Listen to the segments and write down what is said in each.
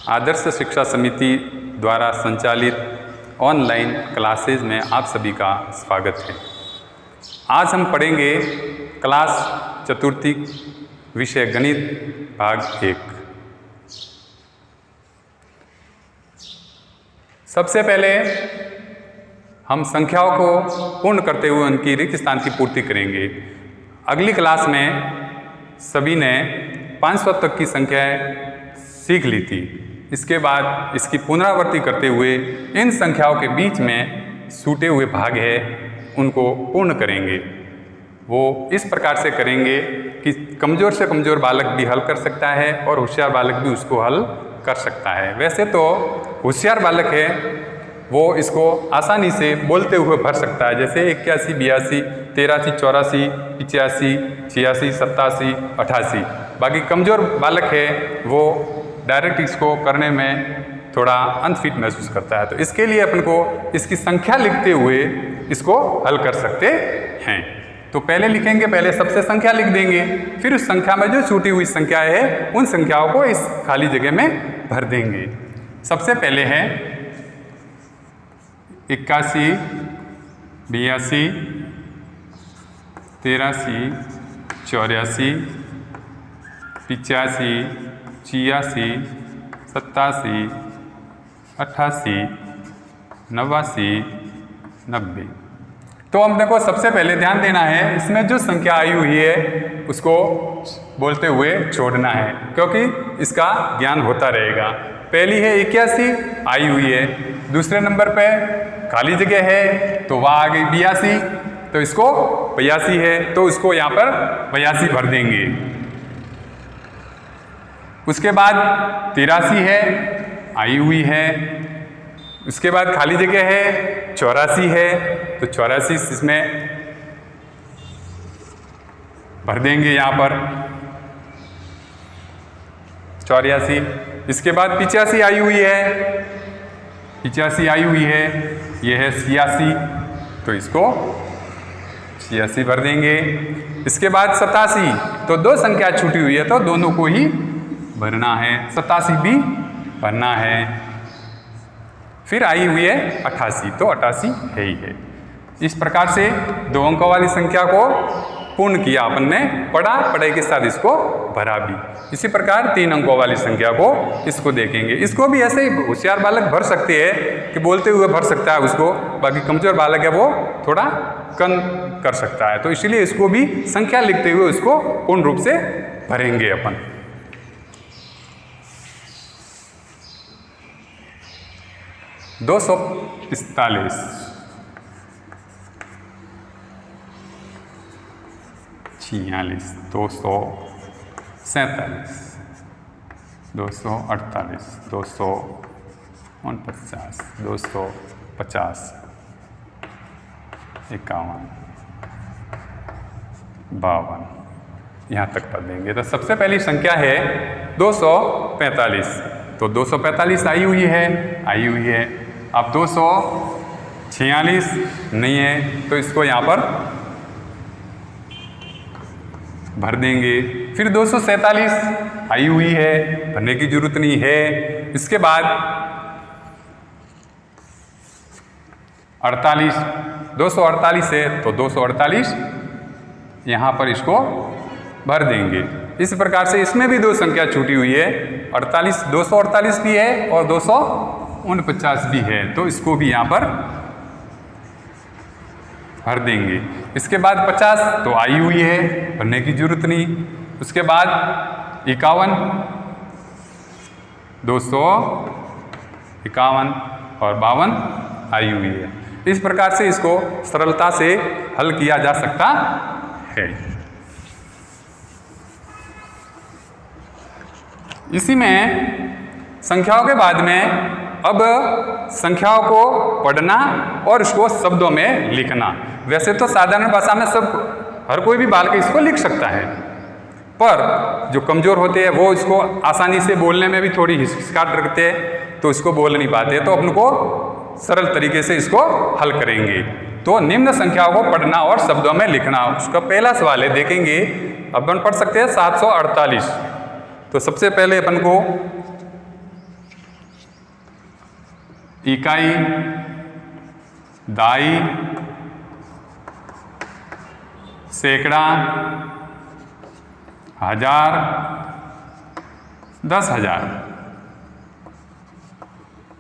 आदर्श शिक्षा समिति द्वारा संचालित ऑनलाइन क्लासेज में आप सभी का स्वागत है। आज हम पढ़ेंगे क्लास चतुर्थी विषय गणित भाग 1। सबसे पहले हम संख्याओं को पूर्ण करते हुए उनकी रिक्त स्थान की पूर्ति करेंगे। अगली क्लास में सभी ने 500 तक की संख्याएं सीख ली थी। इसके बाद इसकी पुनरावृत्ति करते हुए इन संख्याओं के बीच में छूटे हुए भाग है उनको पूर्ण करेंगे। वो इस प्रकार से करेंगे कि कमज़ोर से कमज़ोर बालक भी हल कर सकता है और होशियार बालक भी उसको हल कर सकता है। वैसे तो होशियार बालक है वो इसको आसानी से बोलते हुए भर सकता है, जैसे 81, 82, 83, 84, 85, 86, 87, 88। बाकी कमज़ोर बालक है वो डायरेक्ट इसको करने में थोड़ा अनफिट महसूस करता है। तो इसके लिए अपन को इसकी संख्या लिखते हुए इसको हल कर सकते हैं। तो पहले लिखेंगे, पहले सबसे संख्या लिख देंगे, फिर उस संख्या में जो छूटी हुई संख्या है उन संख्याओं को इस खाली जगह में भर देंगे। सबसे पहले है 81, 82, 83, 84, 85, 86, 87, 88, 89, 90। तो हमने को सबसे पहले ध्यान देना है इसमें जो संख्या आई हुई है उसको बोलते हुए छोड़ना है, क्योंकि इसका ज्ञान होता रहेगा। पहली है 81 आई हुई है, दूसरे नंबर पे खाली जगह है तो वहाँ आ गई 82, तो इसको 82 है तो इसको यहाँ पर 82 भर देंगे। उसके बाद 83 है आई हुई है, उसके बाद खाली जगह है 84 है तो 84 इसमें भर देंगे यहाँ पर 84। इसके बाद 85 आई हुई है, 85 आई हुई है, यह है 86 तो इसको 86 भर देंगे। इसके बाद 87, तो दो संख्या छूटी हुई है तो दोनों को ही भरना है, 87 भी भरना है। फिर आई हुई है 88 तो 88 है ही है। इस प्रकार से 2 अंकों वाली संख्या को पूर्ण किया अपन ने, पढ़ाई के साथ इसको भरा भी। इसी प्रकार 3 अंकों वाली संख्या को इसको देखेंगे। इसको भी ऐसे ही होशियार बालक भर सकते हैं कि बोलते हुए भर सकता है उसको, बाकी कमजोर बालक है वो थोड़ा कम कर सकता है। तो इसलिए इसको भी संख्या लिखते हुए उसको पूर्ण रूप से भरेंगे अपन। दो 247, 46, 247, 248, 249, 250, 51, 52 यहाँ तक पढ़ देंगे। तो सबसे पहली संख्या है 245, तो 245 आई हुई है। अब 246 नहीं है तो इसको यहाँ पर भर देंगे। फिर 247 आई हुई है, भरने की जरूरत नहीं है। इसके बाद 48, 248 है तो 248 यहाँ पर इसको भर देंगे। इस प्रकार से इसमें भी 2 संख्या छूटी हुई है, 248 भी है और 249 भी है, तो इसको भी यहाँ पर भर देंगे। इसके बाद 50 तो आई हुई है, भरने की जरूरत नहीं। उसके बाद 51, 251 और 52 आई हुई है। इस प्रकार से इसको सरलता से हल किया जा सकता है। इसी में संख्याओं के बाद में अब संख्याओं को पढ़ना और इसको शब्दों में लिखना। वैसे तो साधारण भाषा में सब हर कोई भी बालक इसको लिख सकता है, पर जो कमज़ोर होते हैं वो इसको आसानी से बोलने में भी थोड़ी हिचकिचाहट रखते हैं तो इसको बोल नहीं पाते, तो अपन को सरल तरीके से इसको हल करेंगे। तो निम्न संख्याओं को पढ़ना और शब्दों में लिखना। उसका पहला सवाल है, देखेंगे अपन पढ़ सकते हैं 748। तो सबसे पहले अपन को इकाई, दाई, सैकड़ा, हजार, 10,000।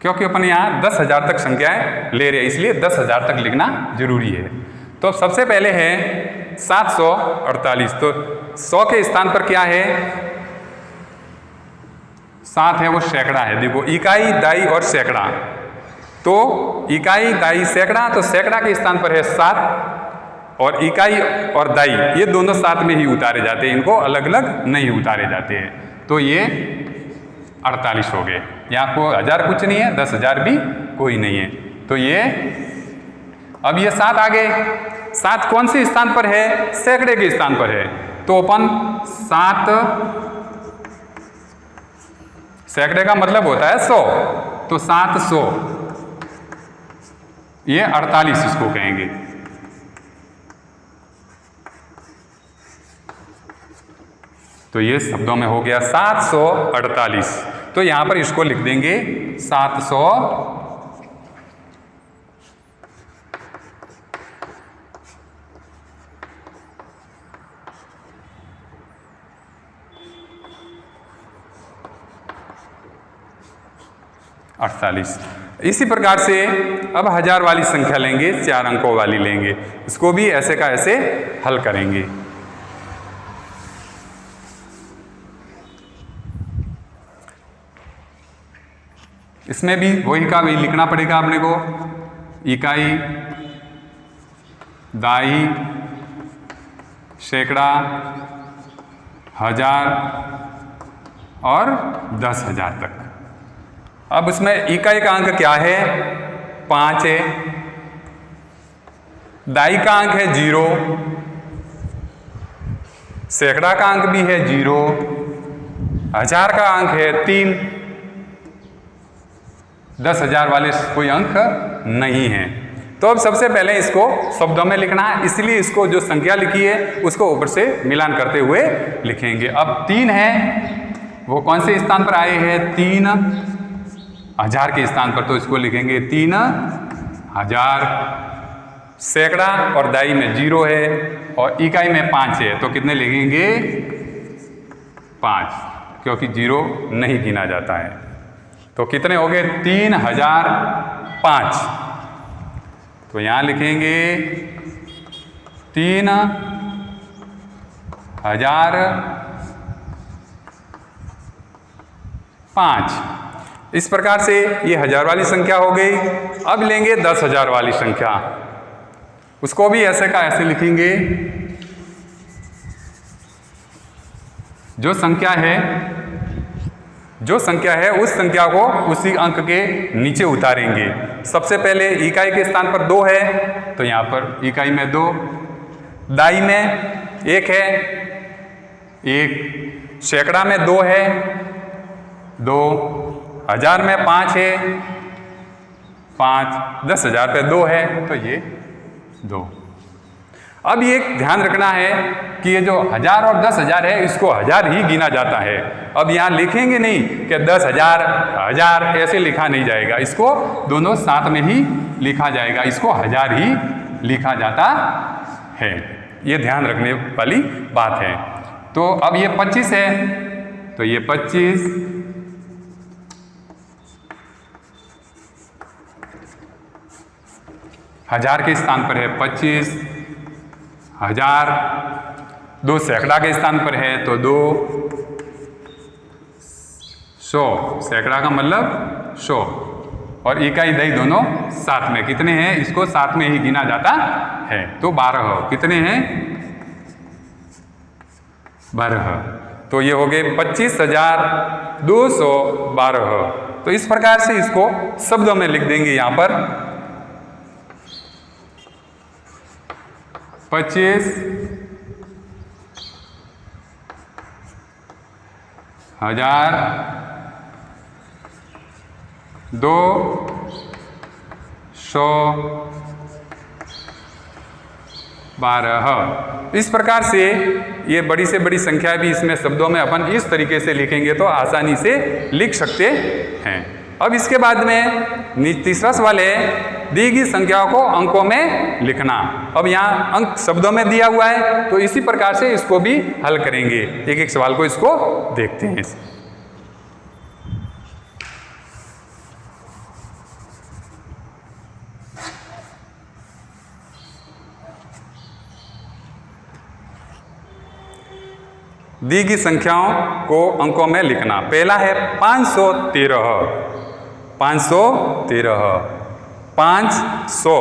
क्योंकि अपन यहाँ 10,000 तक संख्याएं ले रहे हैं, इसलिए 10,000 तक लिखना जरूरी है। तो अब सबसे पहले है 748। तो 100 के स्थान पर क्या है? 7 है, वो सैकड़ा है। देखो इकाई, दाई और सैकड़ा। तो इकाई, दाई, सैकड़ा, तो सैकड़ा के स्थान पर है 7 और इकाई और दाई ये दोनों साथ में ही उतारे जाते हैं, इनको अलग अलग नहीं उतारे जाते हैं। तो ये 48 हो गए। यहाँ को 1000 कुछ नहीं है, 10,000 भी कोई नहीं है। तो ये अब ये 7 आ गए। 7 कौन से स्थान पर है? सैकड़े के स्थान पर है। तो अपन 7, सैकड़े का मतलब होता है 100, तो 700, ये 48 इसको कहेंगे। तो ये शब्दों में हो गया 748। तो यहां पर इसको लिख देंगे 700 48। इसी प्रकार से अब 1000 वाली संख्या लेंगे, 4 अंकों वाली लेंगे, इसको भी ऐसे का ऐसे हल करेंगे। इसमें भी वही का वही लिखना पड़ेगा अपने को। इकाई, दाई, सैकड़ा, हजार और 10,000 तक। अब उसमें इकाई का अंक क्या है? 5 है। दाई का अंक है 0, सैकड़ा का अंक भी है 0, हजार का अंक है 3, 10,000 वाले कोई अंक नहीं है। तो अब सबसे पहले इसको शब्दों में लिखना है, इसलिए इसको जो संख्या लिखी है उसको ऊपर से मिलान करते हुए लिखेंगे। अब 3 है, वो कौन से स्थान पर आए हैं? 3 हजार के स्थान पर, तो इसको लिखेंगे 3,000। सैकड़ा और दाई में 0 है और इकाई में 5 है, तो कितने लिखेंगे? 5, क्योंकि 0 नहीं गिना जाता है। तो कितने हो गए? 3,005। तो यहां लिखेंगे 3,005। इस प्रकार से ये 1000 वाली संख्या हो गई। अब लेंगे 10,000 वाली संख्या, उसको भी ऐसे का ऐसे लिखेंगे। जो संख्या है उस संख्या को उसी अंक के नीचे उतारेंगे। सबसे पहले इकाई के स्थान पर 2 है, तो यहां पर इकाई में 2, दाई में 1 है, 1, सैकड़ा में 2 है, 2, हजार में 5 है, 5, 10,000 पे 2 है, तो ये 2। अब ये ध्यान रखना है कि ये जो 1000 और 10,000 है इसको 1000 ही गिना जाता है। अब यहाँ लिखेंगे नहीं कि 10,000 1000 ऐसे लिखा नहीं जाएगा, इसको दोनों साथ में ही लिखा जाएगा, इसको 1000 ही लिखा जाता है। ये ध्यान रखने वाली बात है। तो अब ये 25 है, तो ये 25, हजार के स्थान पर है 25, 1000, 2 सैकड़ा के स्थान पर है तो 2, 100, सैकड़ा का मतलब 100 और इकाई दाई दोनों साथ में कितने हैं? इसको साथ में ही गिना जाता है, तो 12। कितने हैं? 12। तो ये हो गए 25,212। तो इस प्रकार से इसको शब्दों में लिख देंगे। यहां पर 25,000 212। इस प्रकार से ये बड़ी से बड़ी संख्या भी इसमें शब्दों में अपन इस तरीके से लिखेंगे तो आसानी से लिख सकते हैं। अब इसके बाद में तीसरा सवाल है, दी गई संख्याओं को अंकों में लिखना। अब यहाँ अंक शब्दों में दिया हुआ है, तो इसी प्रकार से इसको भी हल करेंगे। एक एक सवाल को इसको देखते हैं। दी गई संख्याओं को अंकों में लिखना। पहला है 513। 513 500,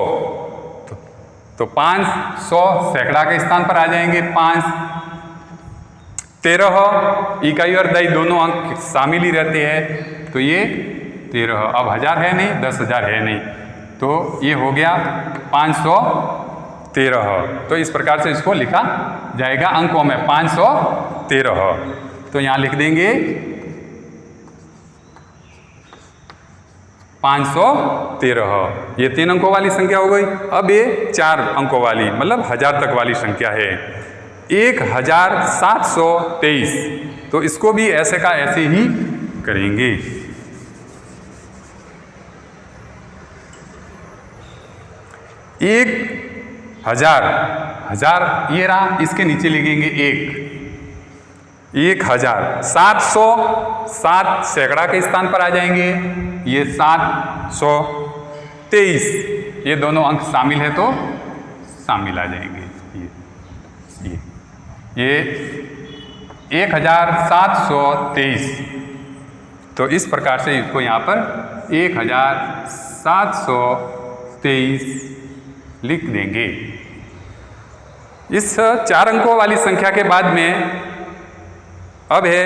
तो 500 सैकड़ा के स्थान पर आ जाएंगे। 5 13 इकाई और दई दोनों अंक शामिल ही रहते हैं, तो ये 13। अब 1000 है नहीं, 10,000 है नहीं, तो ये हो गया 513। तो इस प्रकार से इसको लिखा जाएगा अंकों में 513। तो यहाँ लिख देंगे 513। ये 3 अंकों वाली संख्या हो गई। अब ये 4 अंकों वाली मतलब 1000 तक वाली संख्या है 1723। तो इसको भी ऐसे का ऐसे ही करेंगे। 1000 ये रहा, इसके नीचे लिखेंगे 1000। 700 7 सैकड़ा के स्थान पर आ जाएंगे, ये 723। ये दोनों अंक शामिल है तो शामिल आ जाएंगे। ये 1723। तो इस प्रकार से इसको यहाँ पर 1723 लिख देंगे। इस 4 अंकों वाली संख्या के बाद में अब है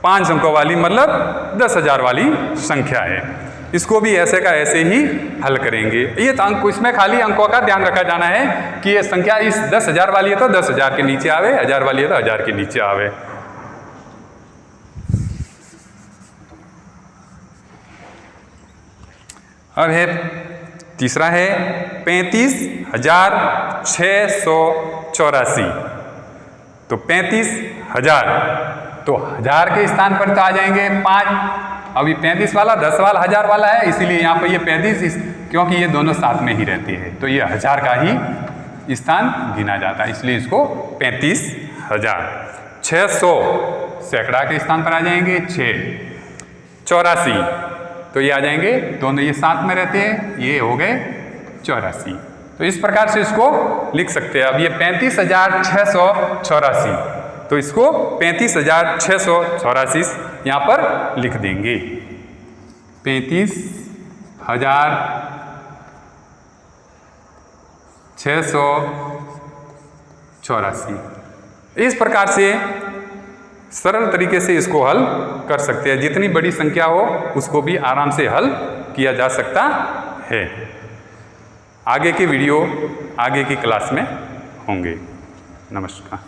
5 अंकों वाली मतलब 10,000 वाली संख्या है। इसको भी ऐसे का ऐसे ही हल करेंगे। ये तो अंक, इसमें खाली अंकों का ध्यान रखा जाना है कि ये संख्या इस 10,000 वाली है तो 10,000 के नीचे आवे, 1000 वाली है तो 1000 के नीचे आवे। अब है तीसरा है 35,684। तो 35,000, तो 1000 के स्थान पर तो आ जाएंगे 5। अभी 35 वाला 10 वाला 1000 वाला है, इसीलिए यहाँ पर ये 35, क्योंकि ये दोनों साथ में ही रहते हैं तो ये 1000 का ही स्थान गिना जाता है, इसलिए इसको 35,000। 600 सैकड़ा के स्थान पर आ जाएंगे 6। 84, तो ये आ जाएंगे, दोनों ये साथ में रहते हैं, ये हो गए 84। तो इस प्रकार से इसको लिख सकते हैं। अब ये 35,684, तो इसको 35,684 यहाँ पर लिख देंगे। 35,684। इस प्रकार से सरल तरीके से इसको हल कर सकते हैं। जितनी बड़ी संख्या हो उसको भी आराम से हल किया जा सकता है। आगे की वीडियो आगे की क्लास में होंगे। नमस्कार।